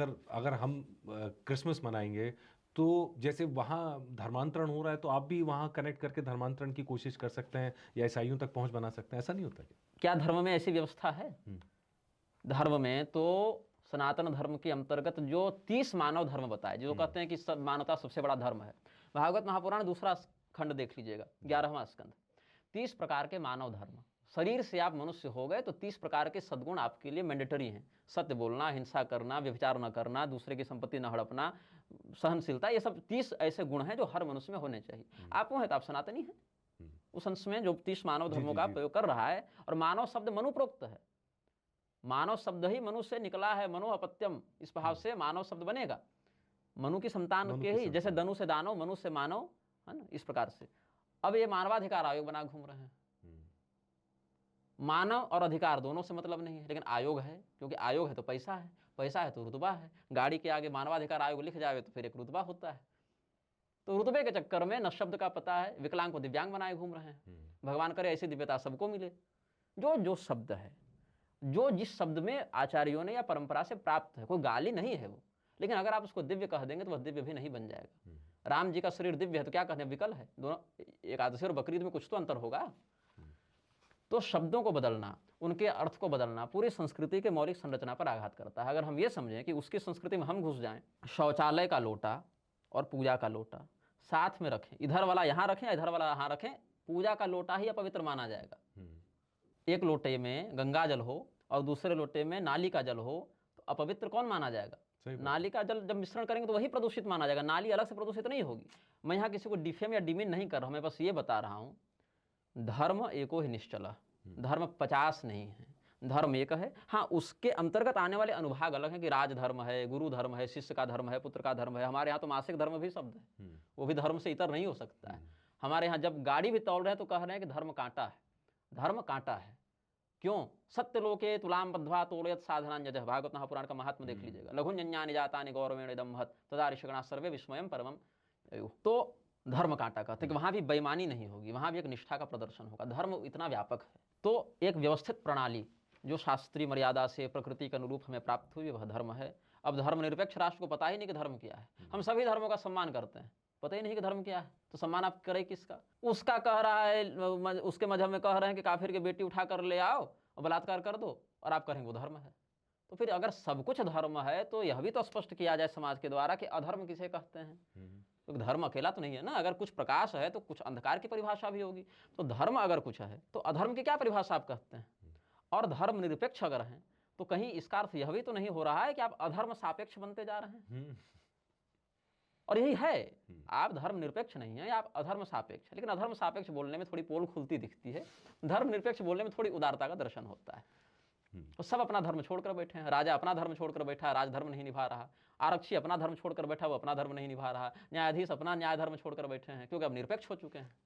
अगर हम क्रिसमस मनाएँगे, तो जैसे वहाँ धर्मांतरण हो रहा है, तो आप भी वहाँ कनेक्ट करके धर्मांतरण की कोशिश कर सकते हैं या ईसाइयों तक पहुँच बना सकते हैं, ऐसा नहीं होता क्या? क्या धर्म में ऐसी व्यवस्था है? हुँ, धर्म में तो सनातन धर्म के अंतर्गत जो 30 मानव धर्म बताए, जो हुँ, कहते हैं कि सब मानवता सबसे बड़ा धर्म है। भागवत महापुराण दूसरा खंड देख लीजिएगा, 11वां स्कंद। 30 प्रकार के मानव धर्म। शरीर से आप मनुष्य हो गए तो 30 प्रकार के सद्गुण आपके लिए मैंडेटरी हैं। सत्य बोलना, हिंसा करना, व्यभिचार न करना, दूसरे की संपत्ति न हड़पना, सहनशीलता, ये सब 30 ऐसे गुण हैं जो हर मनुष्य में होने चाहिए। आप वो हैं तो आप सनातनी हैं। हुँ। उस अंश में जो 30 मानव जी, धर्मों जी, का जी। प्रयोग कर रहा है, और मानव शब्द मनुप्रोक्त है। मानव शब्द ही मनु से निकला है, मनो अपत्यम, इस भाव हुँ, से मानव शब्द बनेगा। मनु की संतान मनु के की ही, जैसे संतान। दनु से दानव, मनु से मानव, है ना, इस प्रकार से। अब ये मानवाधिकार आयोग बना घूम रहे हैं। हुँ, मानव और अधिकार दोनों से मतलब नहीं है, लेकिन आयोग है, क्योंकि आयोग है तो पैसा है, पैसा है तो रुतबा है। गाड़ी के आगे मानवाधिकार आयोग लिख जावे तो फिर एक रुतबा होता है। तो रुतबे के चक्कर में न शब्द का पता है, विकलांग को दिव्यांग बनाए घूम रहे हैं। हुँ, भगवान करे ऐसी दिव्यता सबको मिले। जो जो शब्द है, जो जिस शब्द में आचार्यों ने या परंपरा से प्राप्त है, कोई गाली नहीं है वो, लेकिन अगर आप उसको दिव्य कह देंगे तो वह दिव्य भी नहीं बन जाएगा। हुँ, राम जी का शरीर दिव्य है तो क्या कहते हैं, विकल है। दोनों एकादशी और बकरीद में कुछ तो अंतर होगा। तो शब्दों को बदलना, उनके अर्थ को बदलना पूरी संस्कृति के मौलिक संरचना पर आघात करता है। अगर हम ये समझें कि उसकी संस्कृति में हम घुस जाएं, शौचालय का लोटा और पूजा का लोटा साथ में रखें, इधर वाला यहाँ रखें या इधर वाला यहाँ रखें, पूजा का लोटा ही अपवित्र माना जाएगा। हुँ, एक लोटे में गंगा जल हो और दूसरे लोटे में नाली का जल हो, तो अपवित्र कौन माना जाएगा? सही बात है। नाली का जल जब मिश्रण करेंगे तो वही प्रदूषित माना जाएगा, नाली अलग से प्रदूषित नहीं होगी। मैं यहाँ किसी को डिफेम या डिमीन नहीं कर रहा हूँ, मैं बस ये बता रहा हूँ, धर्म एको ही निश्चल, धर्म 50 नहीं है, धर्म एक है। हाँ, उसके अंतर्गत आने वाले अनुभाग अलग हैं कि राजधर्म है, गुरु धर्म है, शिष्य का धर्म है, पुत्र का धर्म है। हमारे यहाँ तो मासिक धर्म भी शब्द है, हुँ, वो भी धर्म से इतर नहीं हो सकता है। हमारे यहाँ जब गाड़ी भी तौल रहे हैं तो कह रहे हैं कि धर्म कांटा है, धर्म कांटा है। क्यों? सत्य लोके तुलाम बद्ध्वा तोड़यत साधनांजय, भागवत महापुराण का महात्मा देख लीजिएगा। लघुन्यन्यानि जातानि गौरवेण इदं महत् तदा ऋषिगणाः सर्वे विस्मयं परमं युः। तो धर्म कांटा कहते हैं कि वहां भी बेईमानी नहीं होगी, वहां भी एक निष्ठा का प्रदर्शन होगा। धर्म इतना व्यापक है, तो एक व्यवस्थित प्रणाली जो शास्त्रीय मर्यादा से प्रकृति के अनुरूप हमें प्राप्त हुई वह धर्म है। अब धर्मनिरपेक्ष राष्ट्र को पता ही नहीं कि धर्म क्या है। हम सभी धर्मों का सम्मान करते हैं, पता ही नहीं कि धर्म क्या है, तो सम्मान आप करें किसका? उसका कह रहा है, उसके मजहब में कह रहे हैं कि काफिर की बेटी उठा कर ले आओ और बलात्कार कर दो, और आप कहेंगे वो धर्म है। तो फिर अगर सब कुछ धर्म है तो यह भी तो स्पष्ट किया जाए समाज के द्वारा कि अधर्म किसे कहते हैं, क्योंकि धर्म अकेला तो नहीं है ना। अगर कुछ प्रकाश है तो कुछ अंधकार की परिभाषा भी होगी। तो धर्म अगर कुछ है तो अधर्म की क्या परिभाषा आप कहते हैं? और धर्म निरपेक्ष अगर हैं तो कहीं इसका अर्थ यह भी तो नहीं हो रहा है कि आप अधर्म सापेक्ष बनते जा रहे हैं? हुँ, और यही है, आप धर्म निरपेक्ष नहीं है, आप अधर्म सापेक्ष। लेकिन अधर्म सापेक्ष बोलने में थोड़ी पोल खुलती दिखती है, धर्म निरपेक्ष बोलने में थोड़ी उदारता का दर्शन होता है। तो सब अपना धर्म छोड़कर बैठे हैं। राजा अपना धर्म छोड़कर बैठा है, राजधर्म नहीं निभा रहा। आरक्षी अपना धर्म छोड़कर बैठा, वो अपना धर्म नहीं निभा रहा। न्यायाधीश अपना न्याय धर्म छोड़कर बैठे हैं, क्योंकि अब निरपेक्ष हो चुके हैं।